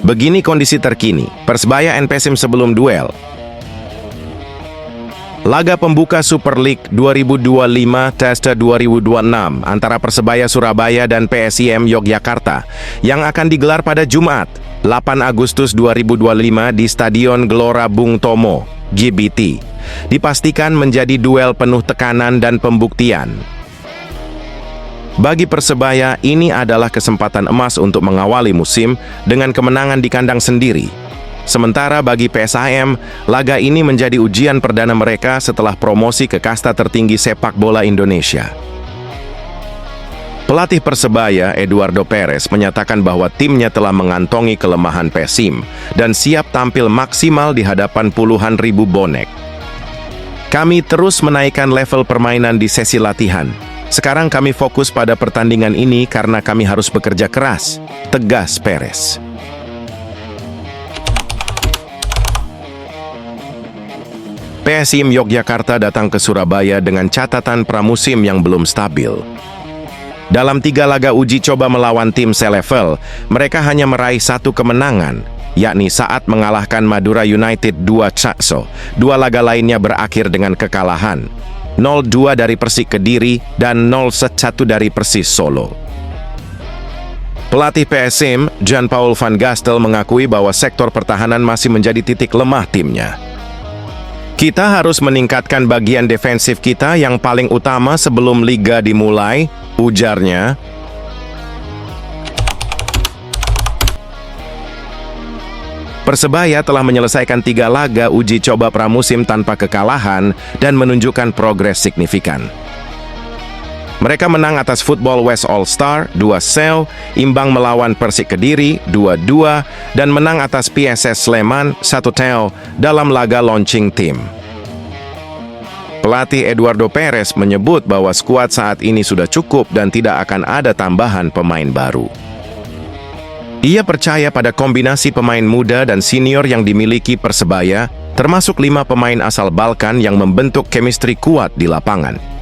Begini kondisi terkini Persebaya and PSIM sebelum duel. Laga pembuka Super League 2025 Testa 2026 antara Persebaya Surabaya dan PSIM Yogyakarta yang akan digelar pada Jumat, 8 Agustus 2025 di Stadion Gelora Bung Tomo, GBT, dipastikan menjadi duel penuh tekanan dan pembuktian. Bagi Persebaya, ini adalah kesempatan emas untuk mengawali musim dengan kemenangan di kandang sendiri. Sementara bagi PSIM, laga ini menjadi ujian perdana mereka setelah promosi ke kasta tertinggi sepak bola Indonesia. Pelatih Persebaya, Eduardo Perez, menyatakan bahwa timnya telah mengantongi kelemahan PSIM dan siap tampil maksimal di hadapan puluhan ribu bonek. Kami terus menaikkan level permainan di sesi latihan. Sekarang kami fokus pada pertandingan ini karena kami harus bekerja keras, tegas Perez. PSIM Yogyakarta datang ke Surabaya dengan catatan pramusim yang belum stabil. Dalam 3 laga uji coba melawan tim selevel, mereka hanya meraih 1 kemenangan, yakni saat mengalahkan Madura United 2-1. 2 laga lainnya berakhir dengan kekalahan, 0-2 dari Persik Kediri dan 0-1 dari Persis Solo. Pelatih PSIM, Jan-Paul van Gastel, mengakui bahwa sektor pertahanan masih menjadi titik lemah timnya. Kita harus meningkatkan bagian defensif kita yang paling utama sebelum liga dimulai, ujarnya. Persebaya telah menyelesaikan 3 laga uji coba pramusim tanpa kekalahan dan menunjukkan progres signifikan. Mereka menang atas Football West All Star 2-0, imbang melawan Persik Kediri 2-2, dan menang atas PSS Sleman 1-0 dalam laga launching team. Pelatih Eduardo Perez menyebut bahwa skuad saat ini sudah cukup dan tidak akan ada tambahan pemain baru. Ia percaya pada kombinasi pemain muda dan senior yang dimiliki Persebaya, termasuk 5 pemain asal Balkan yang membentuk chemistry kuat di lapangan.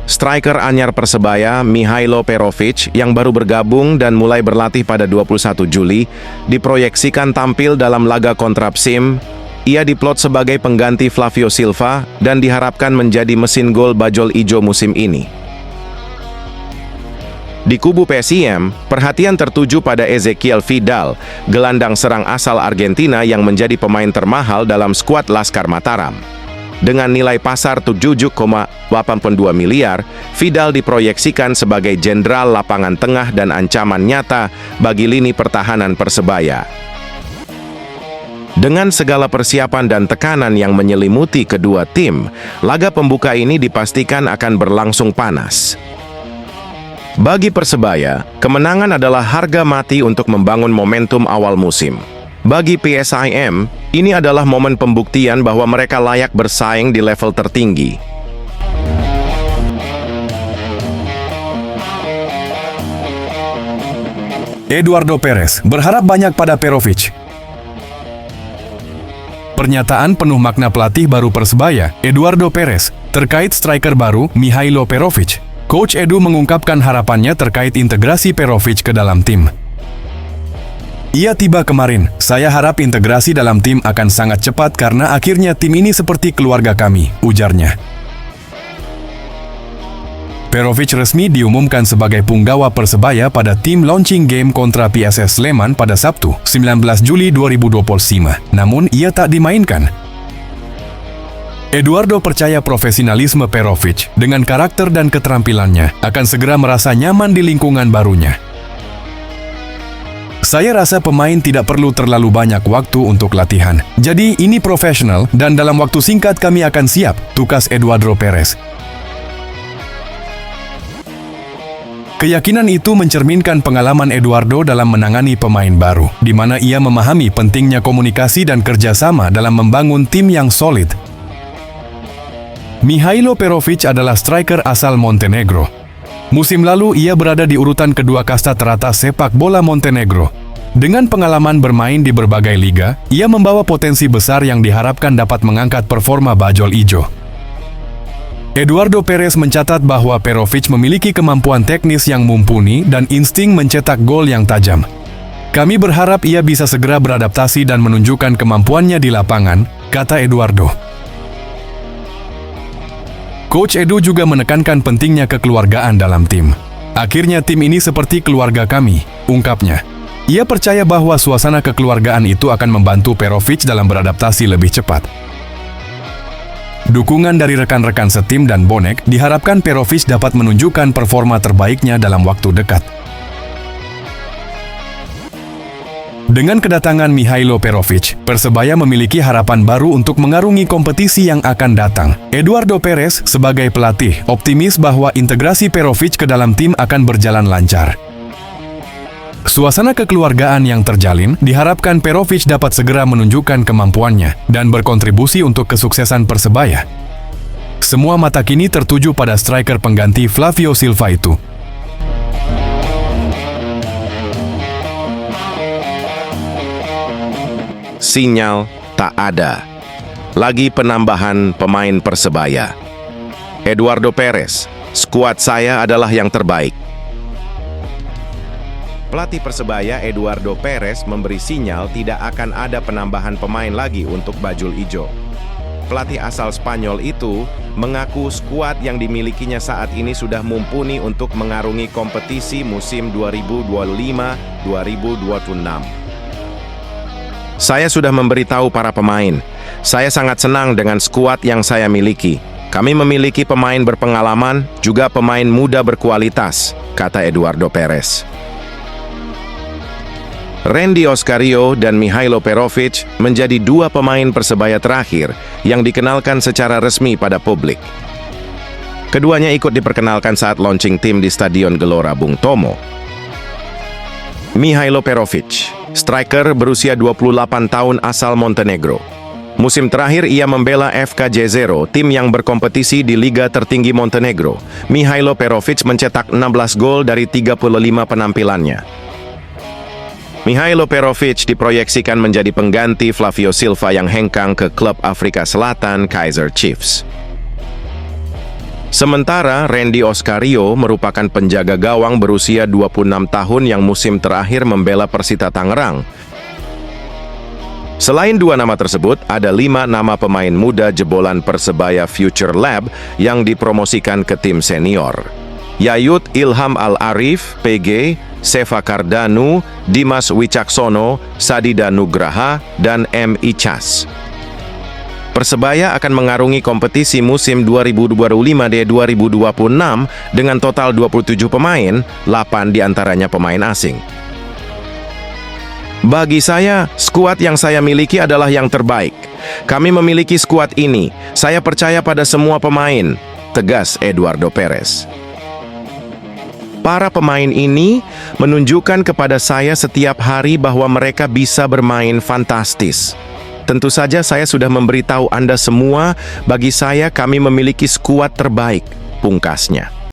Striker anyar Persebaya, Mihailo Perovic, yang baru bergabung dan mulai berlatih pada 21 Juli, diproyeksikan tampil dalam laga kontra PSIM. Ia diplot sebagai pengganti Flavio Silva dan diharapkan menjadi mesin gol bajul ijo musim ini. Di kubu PSIM, perhatian tertuju pada Ezequiel Vidal, gelandang serang asal Argentina yang menjadi pemain termahal dalam skuad Laskar Mataram. Dengan nilai pasar 7,82 miliar, Vidal diproyeksikan sebagai jenderal lapangan tengah dan ancaman nyata bagi lini pertahanan Persebaya. Dengan segala persiapan dan tekanan yang menyelimuti kedua tim, laga pembuka ini dipastikan akan berlangsung panas. Bagi Persebaya, kemenangan adalah harga mati untuk membangun momentum awal musim. Bagi PSIM, ini adalah momen pembuktian bahwa mereka layak bersaing di level tertinggi. Eduardo Perez berharap banyak pada Perovic. Pernyataan penuh makna pelatih baru Persebaya, Eduardo Perez, terkait striker baru Mihailo Perovic. Coach Edu mengungkapkan harapannya terkait integrasi Perovic ke dalam tim. Ia tiba kemarin, saya harap integrasi dalam tim akan sangat cepat karena akhirnya tim ini seperti keluarga kami, ujarnya. Perovic resmi diumumkan sebagai punggawa Persebaya pada tim launching game kontra PSS Sleman pada Sabtu, 19 Juli 2025. Namun ia tak dimainkan. Eduardo percaya profesionalisme Perovic dengan karakter dan keterampilannya akan segera merasa nyaman di lingkungan barunya. Saya rasa pemain tidak perlu terlalu banyak waktu untuk latihan. Jadi ini profesional dan dalam waktu singkat kami akan siap, tukas Eduardo Perez. Keyakinan itu mencerminkan pengalaman Eduardo dalam menangani pemain baru, di mana ia memahami pentingnya komunikasi dan kerjasama dalam membangun tim yang solid. Mihailo Perovic adalah striker asal Montenegro. Musim lalu ia berada di urutan kedua kasta teratas sepak bola Montenegro. Dengan pengalaman bermain di berbagai liga, ia membawa potensi besar yang diharapkan dapat mengangkat performa bajul ijo. Eduardo Perez mencatat bahwa Perovic memiliki kemampuan teknis yang mumpuni dan insting mencetak gol yang tajam. Kami berharap ia bisa segera beradaptasi dan menunjukkan kemampuannya di lapangan, kata Eduardo. Coach Edu juga menekankan pentingnya kekeluargaan dalam tim. Akhirnya tim ini seperti keluarga kami, ungkapnya. Ia percaya bahwa suasana kekeluargaan itu akan membantu Perovic dalam beradaptasi lebih cepat. Dukungan dari rekan-rekan setim dan bonek diharapkan Perovic dapat menunjukkan performa terbaiknya dalam waktu dekat. Dengan kedatangan Mihailo Perovic, Persebaya memiliki harapan baru untuk mengarungi kompetisi yang akan datang. Eduardo Perez sebagai pelatih optimis bahwa integrasi Perovic ke dalam tim akan berjalan lancar. Suasana kekeluargaan yang terjalin diharapkan Perovic dapat segera menunjukkan kemampuannya dan berkontribusi untuk kesuksesan Persebaya. Semua mata kini tertuju pada striker pengganti Flavio Silva itu. Sinyal tak ada. Lagi penambahan pemain Persebaya. Eduardo Perez, skuad saya adalah yang terbaik. Pelatih Persebaya Eduardo Perez memberi sinyal tidak akan ada penambahan pemain lagi untuk bajul ijo. Pelatih asal Spanyol itu mengaku skuad yang dimilikinya saat ini sudah mumpuni untuk mengarungi kompetisi musim 2025-2026. Saya sudah memberitahu para pemain, saya sangat senang dengan skuad yang saya miliki. Kami memiliki pemain berpengalaman, juga pemain muda berkualitas, kata Eduardo Perez. Randy Oscario dan Mihailo Perovic menjadi dua pemain Persebaya terakhir yang dikenalkan secara resmi pada publik. Keduanya ikut diperkenalkan saat launching tim di Stadion Gelora Bung Tomo. Mihailo Perovic, striker berusia 28 tahun asal Montenegro. Musim terakhir ia membela FK Jezero, tim yang berkompetisi di liga tertinggi Montenegro. Mihailo Perovic mencetak 16 gol dari 35 penampilannya. Mihailo Perovic diproyeksikan menjadi pengganti Flavio Silva yang hengkang ke klub Afrika Selatan Kaizer Chiefs. Sementara Randy Oscario merupakan penjaga gawang berusia 26 tahun yang musim terakhir membela Persita Tangerang. Selain dua nama tersebut, ada 5 nama pemain muda jebolan Persebaya Future Lab yang dipromosikan ke tim senior. Yayut Ilham Al-Arif, PG, Seva Kardanu, Dimas Wicaksono, Sadida Nugraha, dan M. Icas. Persebaya akan mengarungi kompetisi musim 2025-2026 dengan total 27 pemain, 8 diantaranya pemain asing. Bagi saya, skuad yang saya miliki adalah yang terbaik. Kami memiliki skuad ini, saya percaya pada semua pemain, tegas Eduardo Perez. Para pemain ini menunjukkan kepada saya setiap hari bahwa mereka bisa bermain fantastis. Tentu saja saya sudah memberitahu Anda semua, bagi saya kami memiliki skuad terbaik, pungkasnya.